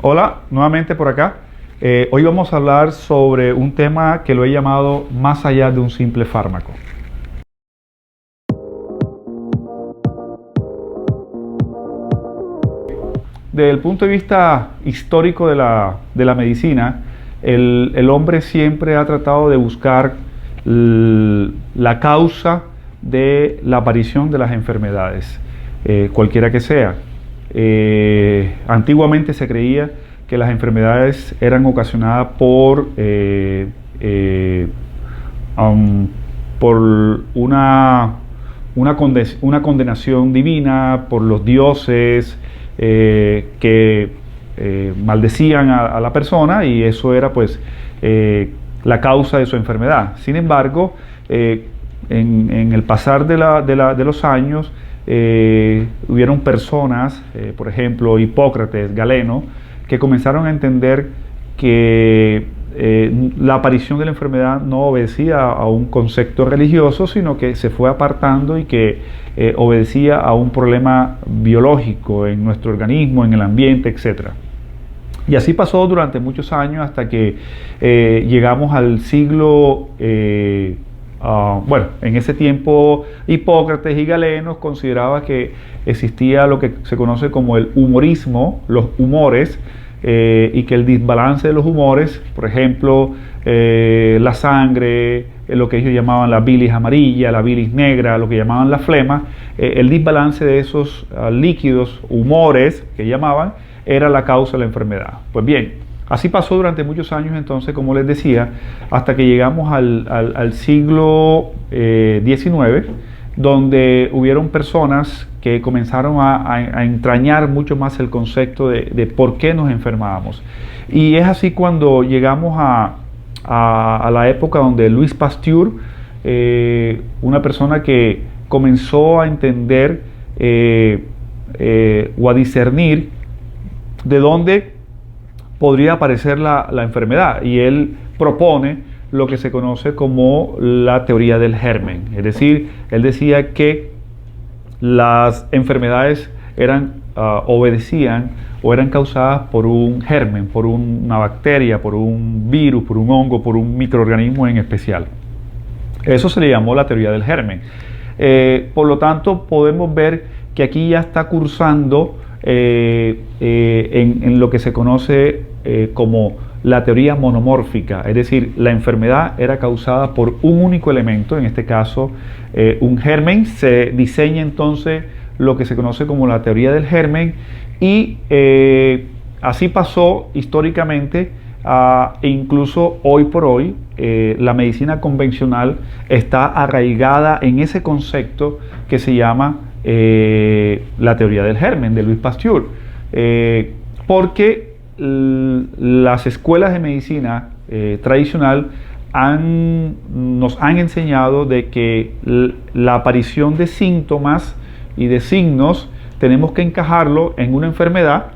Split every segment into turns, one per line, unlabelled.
Hola, nuevamente por acá. Hoy vamos a hablar sobre un tema que lo he llamado más allá de un simple fármaco. Desde el punto de vista histórico de la medicina, el hombre siempre ha tratado de buscar la causa de la aparición de las enfermedades, cualquiera que sea. Antiguamente se creía que las enfermedades eran ocasionadas por una condenación divina, por los dioses que maldecían a la persona, y eso era pues la causa de su enfermedad. Sin embargo, en el pasar de los años, hubieron personas, por ejemplo Hipócrates, Galeno, que comenzaron a entender que la aparición de la enfermedad no obedecía a un concepto religioso, sino que se fue apartando y que obedecía a un problema biológico en nuestro organismo, en el ambiente, etc. Y así pasó durante muchos años hasta que llegamos al siglo en ese tiempo Hipócrates y Galeno consideraban que existía lo que se conoce como el humorismo, los humores, y que el desbalance de los humores, por ejemplo, la sangre, lo que ellos llamaban la bilis amarilla, la bilis negra, lo que llamaban la flema, el desbalance de esos líquidos, humores que llamaban, era la causa de la enfermedad. Pues bien, así pasó durante muchos años entonces, como les decía, hasta que llegamos al siglo XIX, donde hubieron personas que comenzaron a entrañar mucho más el concepto de por qué nos enfermábamos. Y es así cuando llegamos a la época donde Louis Pasteur, una persona que comenzó a entender o a discernir de dónde podría aparecer la enfermedad, y él propone lo que se conoce como la teoría del germen. Es decir, él decía que las enfermedades obedecían o eran causadas por un germen, por una bacteria, por un virus, por un hongo, por un microorganismo en especial. Eso se le llamó la teoría del germen. Por lo tanto, podemos ver que aquí ya está cursando en lo que se conoce como la teoría monomórfica, es decir, la enfermedad era causada por un único elemento, en este caso un germen. Se diseña entonces lo que se conoce como la teoría del germen, y así pasó históricamente, e incluso hoy por hoy la medicina convencional está arraigada en ese concepto que se llama la teoría del germen de Louis Pasteur, porque las escuelas de medicina tradicional nos han enseñado de que la aparición de síntomas y de signos tenemos que encajarlo en una enfermedad,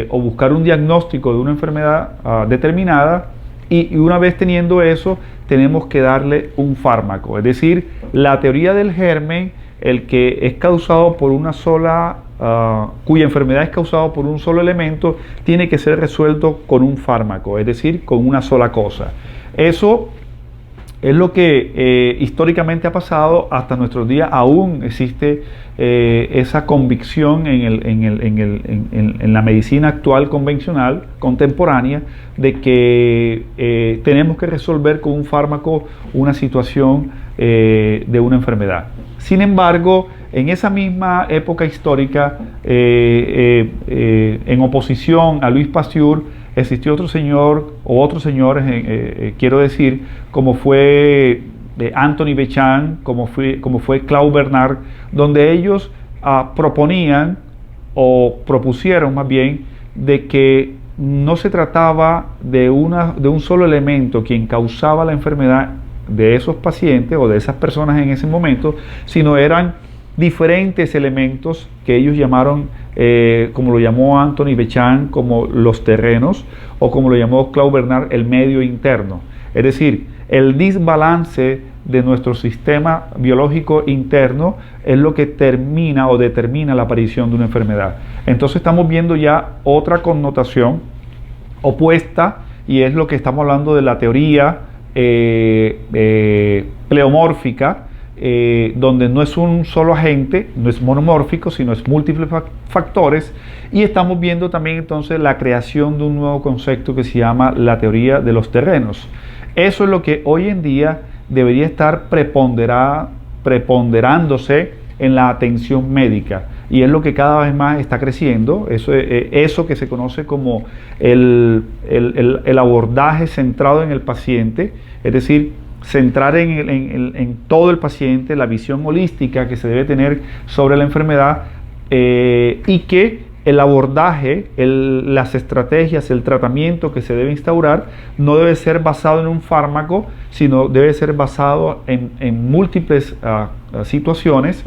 o buscar un diagnóstico de una enfermedad determinada, y una vez teniendo eso tenemos que darle un fármaco. Es decir, la teoría del germen, el que es causado por una sola, cuya enfermedad es causada por un solo elemento, tiene que ser resuelto con un fármaco, es decir, con una sola cosa. Eso es lo que históricamente ha pasado hasta nuestros días. Aún existe esa convicción en la medicina actual convencional, contemporánea, de que tenemos que resolver con un fármaco una situación de una enfermedad. Sin embargo, en esa misma época histórica, en oposición a Louis Pasteur, existió otro señor, o otros señores, quiero decir, como fue Anthony Béchamp, como fue Claude Bernard, donde ellos proponían, o propusieron más bien, de que no se trataba de un solo elemento quien causaba la enfermedad de esos pacientes o de esas personas en ese momento, sino eran diferentes elementos que ellos llamaron, como lo llamó Anthony Béchamp, como los terrenos, o como lo llamó Claude Bernard, el medio interno. Es decir, el desbalance de nuestro sistema biológico interno es lo que termina o determina la aparición de una enfermedad. Entonces estamos viendo ya otra connotación opuesta, y es lo que estamos hablando de la teoría pleomórfica, donde no es un solo agente, no es monomórfico, sino es múltiples factores, y estamos viendo también entonces la creación de un nuevo concepto que se llama la teoría de los terrenos. Eso es lo que hoy en día debería estar preponderándose en la atención médica, y es lo que cada vez más está creciendo. Eso que se conoce como el abordaje centrado en el paciente, es decir, centrar en todo el paciente, la visión holística que se debe tener sobre la enfermedad, y que el abordaje, las estrategias, el tratamiento que se debe instaurar no debe ser basado en un fármaco, sino debe ser basado en múltiples situaciones,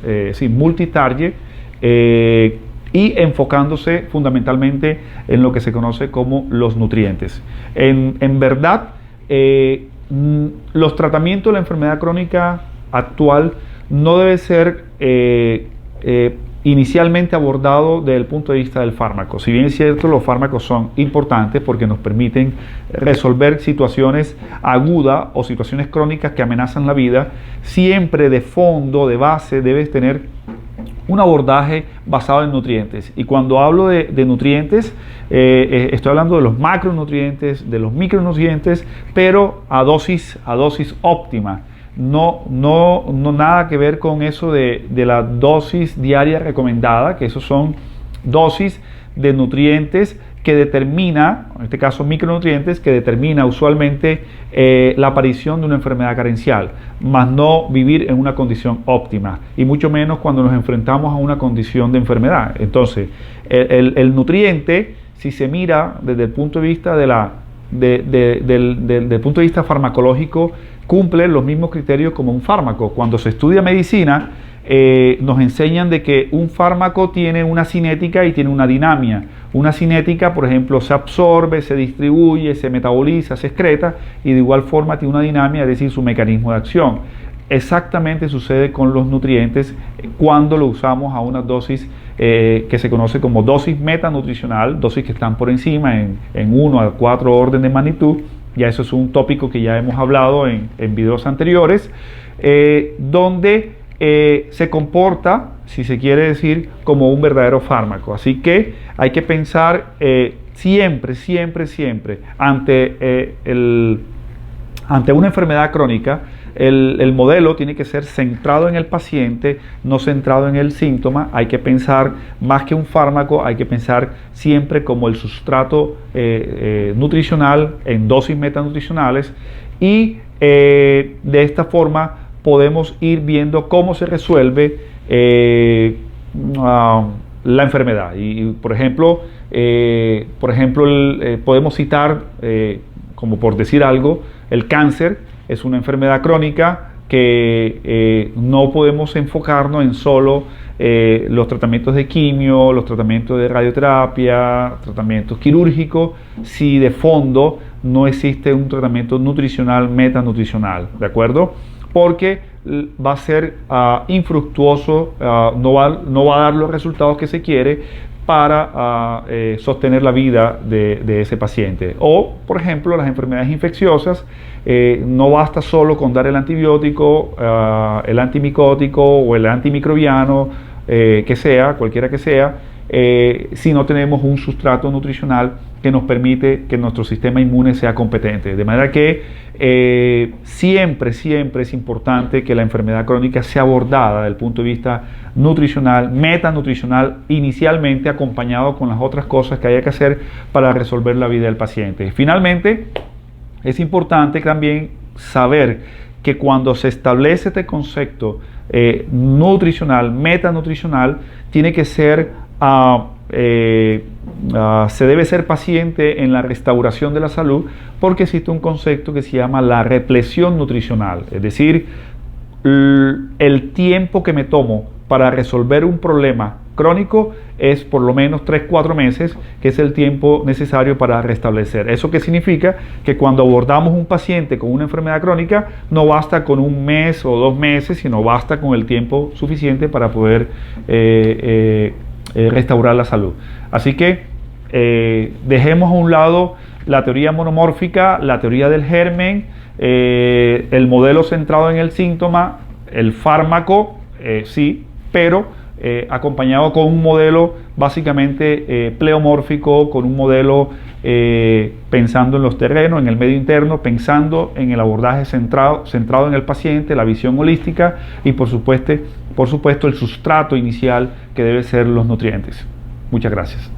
multitarget, y enfocándose fundamentalmente en lo que se conoce como los nutrientes. En verdad, los tratamientos de la enfermedad crónica actual no debe ser inicialmente abordado desde el punto de vista del fármaco. Si bien es cierto, los fármacos son importantes porque nos permiten resolver situaciones agudas o situaciones crónicas que amenazan la vida, siempre de fondo, de base, debes tener un abordaje basado en nutrientes. Y cuando hablo de nutrientes, estoy hablando de los macronutrientes, de los micronutrientes, pero a dosis óptima. No nada que ver con eso de la dosis diaria recomendada, que esos son dosis de nutrientes que determina, en este caso micronutrientes, que determina usualmente la aparición de una enfermedad carencial, más no vivir en una condición óptima, y mucho menos cuando nos enfrentamos a una condición de enfermedad. Entonces, el nutriente, si se mira desde el punto de vista del punto de vista farmacológico, cumple los mismos criterios como un fármaco. Cuando se estudia medicina, nos enseñan de que un fármaco tiene una cinética y tiene una dinámica. Una cinética, por ejemplo, se absorbe, se distribuye, se metaboliza, se excreta, y de igual forma tiene una dinámica, es decir, su mecanismo de acción. Exactamente sucede con los nutrientes cuando lo usamos a una dosis que se conoce como dosis metanutricional, dosis que están por encima en 1 a 4 órdenes de magnitud. Ya eso es un tópico que ya hemos hablado en videos anteriores, donde se comporta, si se quiere decir, como un verdadero fármaco. Así que hay que pensar siempre ante una enfermedad crónica. El modelo tiene que ser centrado en el paciente, no centrado en el síntoma. Hay que pensar más que un fármaco, hay que pensar siempre como el sustrato nutricional en dosis metanutricionales, y de esta forma podemos ir viendo cómo se resuelve la enfermedad. Y por ejemplo, podemos citar, como por decir algo, el cáncer. Es una enfermedad crónica que no podemos enfocarnos en solo los tratamientos de quimio, los tratamientos de radioterapia, tratamientos quirúrgicos, si de fondo no existe un tratamiento nutricional, metanutricional, ¿de acuerdo? Porque va a ser infructuoso, no va a dar los resultados que se quiere para sostener la vida de ese paciente. O, por ejemplo, las enfermedades infecciosas, no basta solo con dar el antibiótico, el antimicótico o el antimicrobiano, cualquiera que sea, si no tenemos un sustrato nutricional que nos permite que nuestro sistema inmune sea competente. De manera que siempre es importante que la enfermedad crónica sea abordada desde el punto de vista nutricional, metanutricional, inicialmente acompañado con las otras cosas que haya que hacer para resolver la vida del paciente. Finalmente, es importante también saber que cuando se establece este concepto nutricional, metanutricional, tiene que ser se debe ser paciente en la restauración de la salud, porque existe un concepto que se llama la repleción nutricional, es decir, el tiempo que me tomo para resolver un problema crónico es por lo menos 3-4 meses, que es el tiempo necesario para restablecer. ¿Eso qué significa? Que cuando abordamos un paciente con una enfermedad crónica, no basta con un mes o 2 meses, sino basta con el tiempo suficiente para poder restaurar la salud. Así que dejemos a un lado la teoría monomórfica, la teoría del germen, el modelo centrado en el síntoma, el fármaco, sí, pero acompañado con un modelo básicamente pleomórfico, con un modelo pensando en los terrenos, en el medio interno, pensando en el abordaje centrado en el paciente, la visión holística y por supuesto el sustrato inicial que debe ser los nutrientes. Muchas gracias.